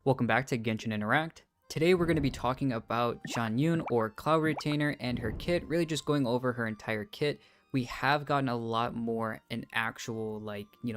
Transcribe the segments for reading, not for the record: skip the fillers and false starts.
Welcome back to Genshin Interact. Today we're going to be talking about Xianyun or Cloud Retainer and her kit, really just going over her entire kit. We have gotten a lot more an actual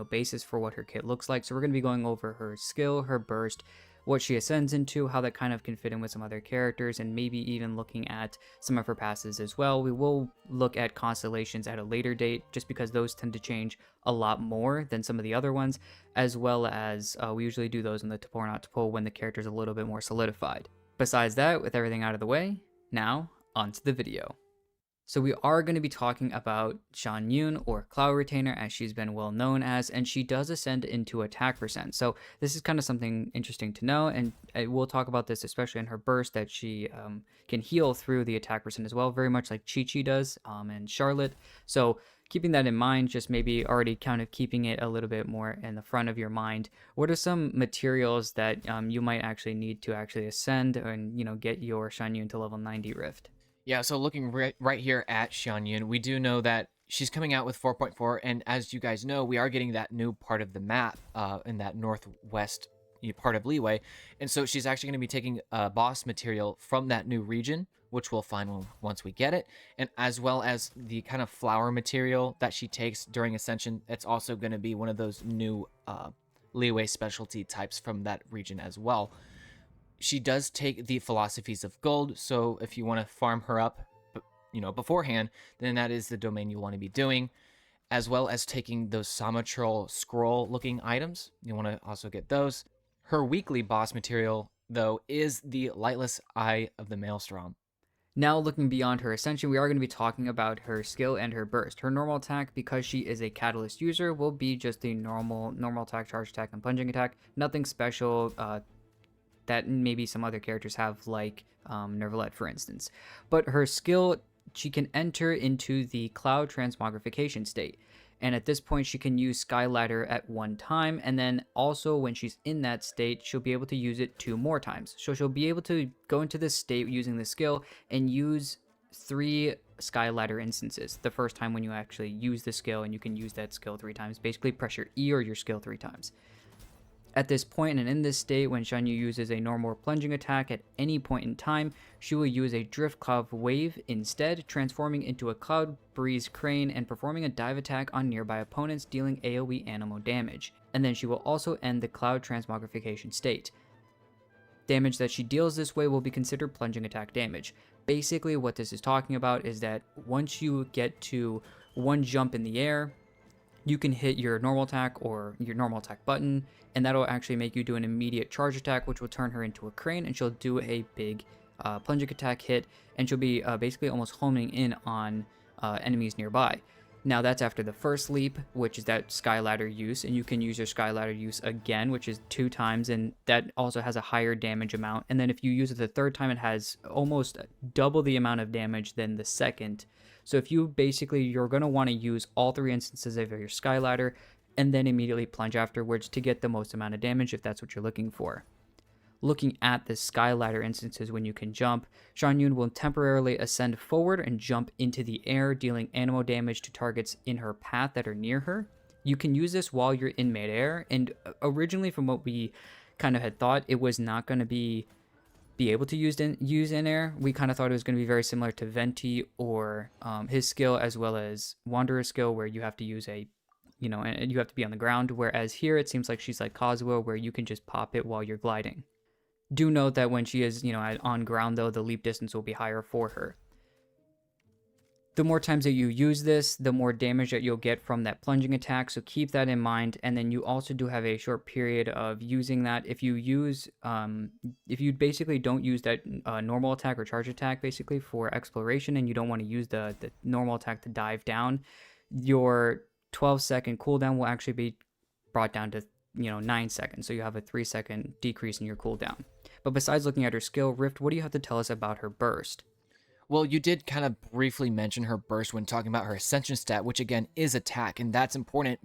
basis for what her kit looks like. So we're going to be going over her skill, her burst, what she ascends into, how that kind of can fit in with some other characters, and maybe even looking at some of her passes as well. We will look at constellations at a later date just because those tend to change a lot more than some of the other ones, as well as we usually do those in the to pull or not to pull when the character's a little bit more solidified. Besides that, with everything out of the way, now onto the video. So we are going to be talking about Xianyun, or Cloud Retainer as she's been well known as, and she does ascend into attack percent. So this is kind of something interesting to know, and we'll talk about this especially in her burst, that she can heal through the attack percent as well, very much like Chi does and Charlotte. So keeping that in mind, just maybe already kind of keeping it a little bit more in the front of your mind, what are some materials that you might actually need to actually ascend and get your Xianyun to level 90 Rift? Yeah, so looking right here at Xianyun, we do know that she's coming out with 4.4, and as you guys know, we are getting that new part of the map in that northwest part of Leeway, and so she's actually going to be taking boss material from that new region, which we'll find once we get it, and as well as the kind of flower material that she takes during Ascension. It's also going to be one of those new Leeway specialty types from that region as well. She does take the philosophies of gold, so if you want to farm her up beforehand, then that is the domain you want to be doing, as well as taking those Samatrol scroll looking items. You want to also get those. Her weekly boss material, though, is the Lightless Eye of the Maelstrom. Now, looking beyond her ascension, we are going to be talking about her skill and her burst. Her normal attack, because she is a catalyst user, will be just the normal attack, charge attack, and plunging attack. Nothing special that maybe some other characters have, like Nervalette, for instance. But her skill, she can enter into the Cloud Transmogrification state. And at this point, she can use Sky Ladder at one time. And then also, when she's in that state, she'll be able to use it 2 more times. So she'll be able to go into this state using the skill and use 3 Sky Ladder instances the first time when you actually use the skill, and you can use that skill 3 times. Basically, press your E or your skill 3 times. At this point and in this state, when Xianyun uses a normal plunging attack at any point in time, she will use a Drift Cloud Wave instead, transforming into a Cloud Breeze Crane and performing a dive attack on nearby opponents, dealing AoE Animo damage. And then she will also end the Cloud Transmogrification state. Damage that she deals this way will be considered plunging attack damage. Basically, what this is talking about is that once you get to 1 jump in the air, you can hit your normal attack or your normal attack button, and that'll actually make you do an immediate charge attack, which will turn her into a crane, and she'll do a big plunging attack hit, and she'll be basically almost homing in on enemies nearby. Now that's after the first leap, which is that Sky Ladder use, and you can use your Sky Ladder use again, which is 2 times, and that also has a higher damage amount. And then if you use it the 3rd time, it has almost double the amount of damage than the second. So if you're going to want to use all 3 instances of your Sky Ladder and then immediately plunge afterwards to get the most amount of damage if that's what you're looking for. Looking at the Sky Ladder instances when you can jump, Xianyun will temporarily ascend forward and jump into the air, dealing animo damage to targets in her path that are near her. You can use this while you're in midair, and originally from what we kind of had thought, it was not going to be able to use in air. We kind of thought it was going to be very similar to Venti or his skill, as well as Wanderer's skill, where you have to use and you have to be on the ground, whereas here it seems like she's like Kazuo, where you can just pop it while you're gliding. Do note that when she is on ground, though, the leap distance will be higher for her. The more times that you use this, the more damage that you'll get from that plunging attack, so keep that in mind. And then you also do have a short period of using that. If you basically don't use that normal attack or charge attack basically for exploration, and you don't want to use the normal attack to dive down, your 12-second cooldown will actually be brought down to 9 seconds, so you have a 3-second decrease in your cooldown. But besides looking at her skill, Rift, what do you have to tell us about her burst? Well, you did kind of briefly mention her burst when talking about her Ascension stat, which again is attack, and that's important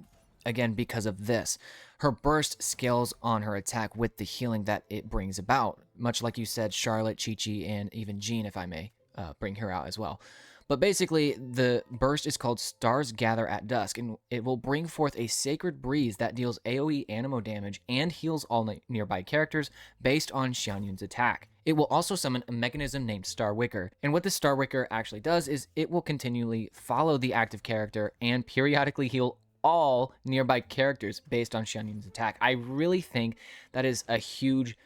again because of this. Her burst scales on her attack with the healing that it brings about, much like you said, Charlotte, Chi, and even Jean, if I may bring her out as well. But basically, the burst is called Stars Gather at Dusk, and it will bring forth a sacred breeze that deals AoE animo damage and heals all nearby characters based on Xianyun's attack. It will also summon a mechanism named Star Wicker, and what the Star Wicker actually does is it will continually follow the active character and periodically heal all nearby characters based on Xianyun's attack. I really think that is a huge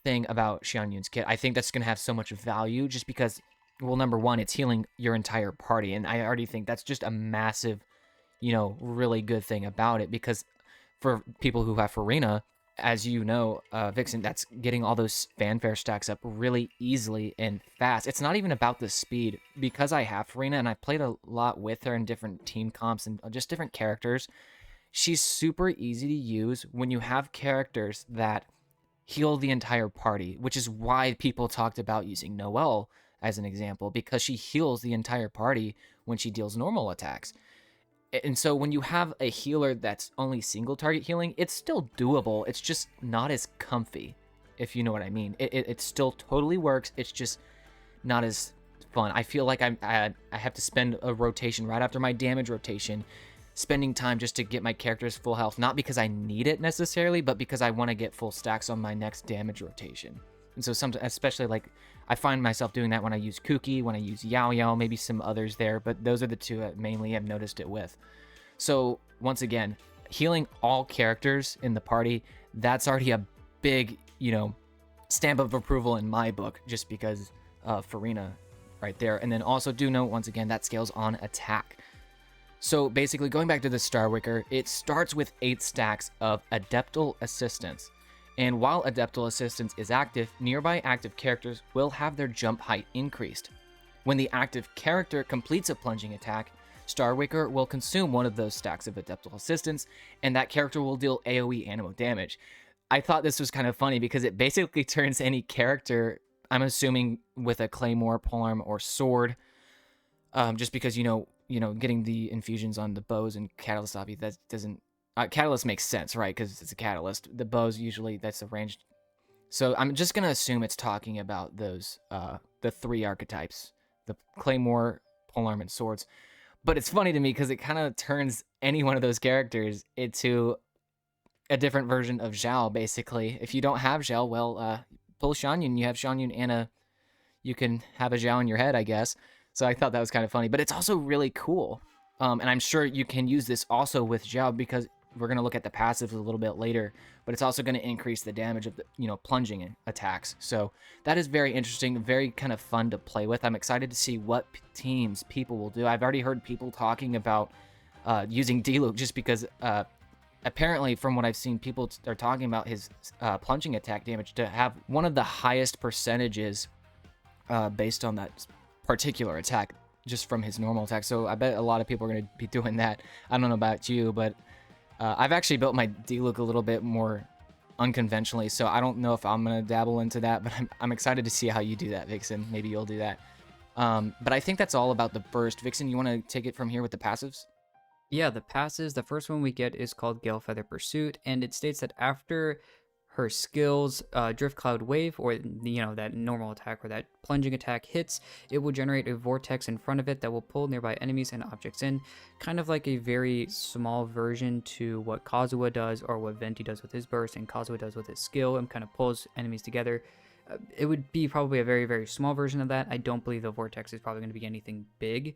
thing about Xianyun's kit. I think that's going to have so much value just because, well, number one, it's healing your entire party, and I already think that's just a massive, really good thing about it, because for people who have Farina, as you know, Vixen, that's getting all those fanfare stacks up really easily and fast. It's not even about the speed. Because I have Farina and I played a lot with her in different team comps and just different characters, she's super easy to use when you have characters that heal the entire party, which is why people talked about using Noelle as an example, because she heals the entire party when she deals normal attacks. And so when you have a healer that's only single target healing, it's still doable. It's just not as comfy, if you know what I mean. It still totally works. It's just not as fun. I feel like I have to spend a rotation right after my damage rotation, spending time just to get my characters full health, not because I need it necessarily, but because I want to get full stacks on my next damage rotation. And so sometimes, especially like, I find myself doing that when I use Kuki, when I use Yao Yao, maybe some others there, but those are the two I mainly have noticed it with. So once again, healing all characters in the party, that's already a big, stamp of approval in my book, just because of Farina right there. And then also do note, once again, that scales on attack. So basically, going back to the Star Wicker, it starts with 8 stacks of Adeptal Assistance. And while Adeptal Assistance is active, nearby active characters will have their jump height increased. When the active character completes a plunging attack, Star Wicker will consume one of those stacks of Adeptal Assistance, and that character will deal AoE animo damage. I thought this was kind of funny because it basically turns any character, I'm assuming with a Claymore, Polearm, or Sword, just because, getting the infusions on the bows and Catalyst, obviously, that doesn't... Catalyst makes sense, right? Because it's a Catalyst. The bows, usually, that's a ranged... So I'm just going to assume it's talking about those, the 3 archetypes. The Claymore, Polearm, and Swords. But it's funny to me because it kind of turns any one of those characters into a different version of Zhao, basically. If you don't have Zhao, well, pull Xianyun. You have Xianyun and you can have a Zhao in your head, I guess. So I thought that was kind of funny. But it's also really cool. And I'm sure you can use this also with Zhao, because we're going to look at the passives a little bit later, but it's also going to increase the damage of the, plunging attacks. So that is very interesting, very kind of fun to play with. I'm excited to see what teams people will do. I've already heard people talking about using Diluc, just because apparently from what I've seen, people are talking about his plunging attack damage to have one of the highest percentages based on that particular attack, just from his normal attack. So I bet a lot of people are going to be doing that. I don't know about you, but I've actually built my Diluc a little bit more unconventionally, so I don't know if I'm going to dabble into that, but I'm excited to see how you do that, Vixen. Maybe you'll do that. But I think that's all about the burst. Vixen, you want to take it from here with the passives? Yeah, the passes, the first one we get is called Gale Feather Pursuit, and it states that after her skills, Drift Cloud Wave, or that normal attack or that plunging attack hits, it will generate a vortex in front of it that will pull nearby enemies and objects in, kind of like a very small version to what Kazuha does, or what Venti does with his burst and Kazuha does with his skill, and kind of pulls enemies together. It would be probably a very, very small version of that. I don't believe the vortex is probably going to be anything big.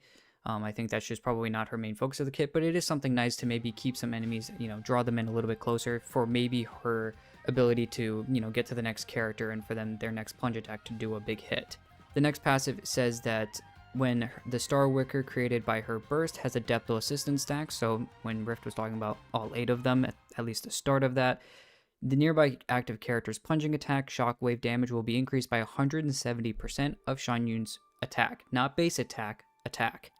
I think that's just probably not her main focus of the kit, but it is something nice to maybe keep some enemies, draw them in a little bit closer for maybe her ability to, get to the next character and for them, their next plunge attack to do a big hit. The next passive says that when the Star Wicker created by her burst has a Adeptal Assistance stack, so when Rift was talking about all 8 of them, at least the start of that, the nearby active character's plunging attack, shockwave damage will be increased by 170% of Xianyun's attack, not base attack, attack.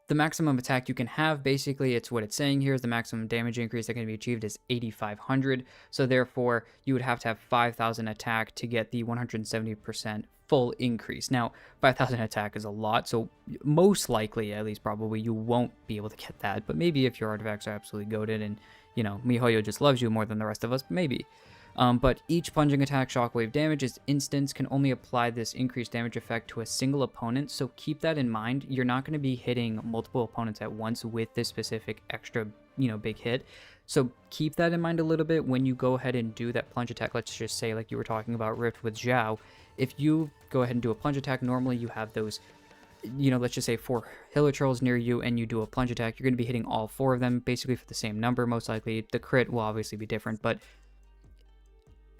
The maximum attack you can have, basically, it's what it's saying here, is the maximum damage increase that can be achieved is 8,500. So therefore, you would have to have 5,000 attack to get the 170% full increase. Now, 5,000 attack is a lot, so most likely, at least probably, you won't be able to get that. But maybe if your artifacts are absolutely goated and, MiHoYo just loves you more than the rest of us, maybe. But each plunging attack shockwave damage is instance, can only apply this increased damage effect to a single opponent, so keep that in mind. You're not going to be hitting multiple opponents at once with this specific extra, big hit. So keep that in mind a little bit when you go ahead and do that plunge attack. Let's just say, like you were talking about Rift with Zhao, if you go ahead and do a plunge attack, normally you have those, let's just say 4 hilichurls near you, and you do a plunge attack, you're going to be hitting all 4 of them basically for the same number, most likely. The crit will obviously be different, but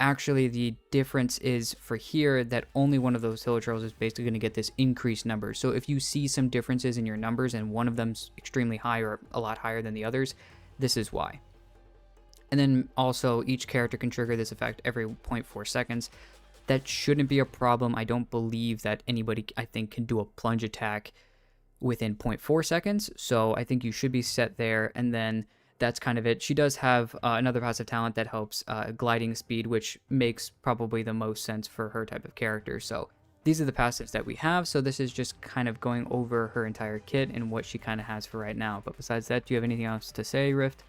actually the difference is for here that only one of those hilichurls is basically going to get this increased number. So if you see some differences in your numbers and one of them's extremely high or a lot higher than the others, this is why. And then also each character can trigger this effect every 0.4 seconds. That shouldn't be a problem. I don't believe that anybody, I think, can do a plunge attack within 0.4 seconds. So I think you should be set there. And then that's kind of it. She does have another passive talent that helps gliding speed, which makes probably the most sense for her type of character. So these are the passives that we have. So this is just kind of going over her entire kit and what she kind of has for right now. But besides that, do you have anything else to say, Rift?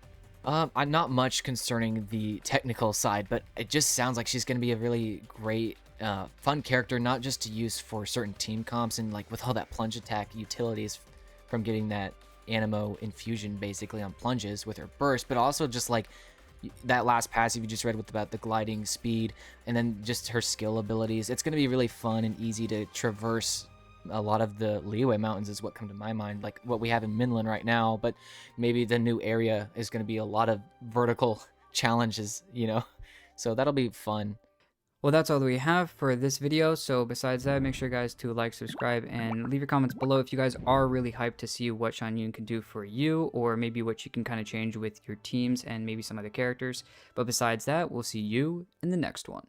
I'm not much concerning the technical side, but it just sounds like she's going to be a really great, fun character, not just to use for certain team comps and like with all that plunge attack utilities from getting that Animo infusion basically on plunges with her burst, but also just like that last passive you just read with about the gliding speed and then just her skill abilities. It's going to be really fun and easy to traverse a lot of the Liyue Mountains is what come to my mind, like what we have in Minlan right now, but maybe the new area is going to be a lot of vertical challenges, so that'll be fun. Well, that's all that we have for this video. So besides that, make sure guys to like, subscribe, and leave your comments below if you guys are really hyped to see what Xianyun can do for you, or maybe what you can kind of change with your teams and maybe some other characters. But besides that, we'll see you in the next one.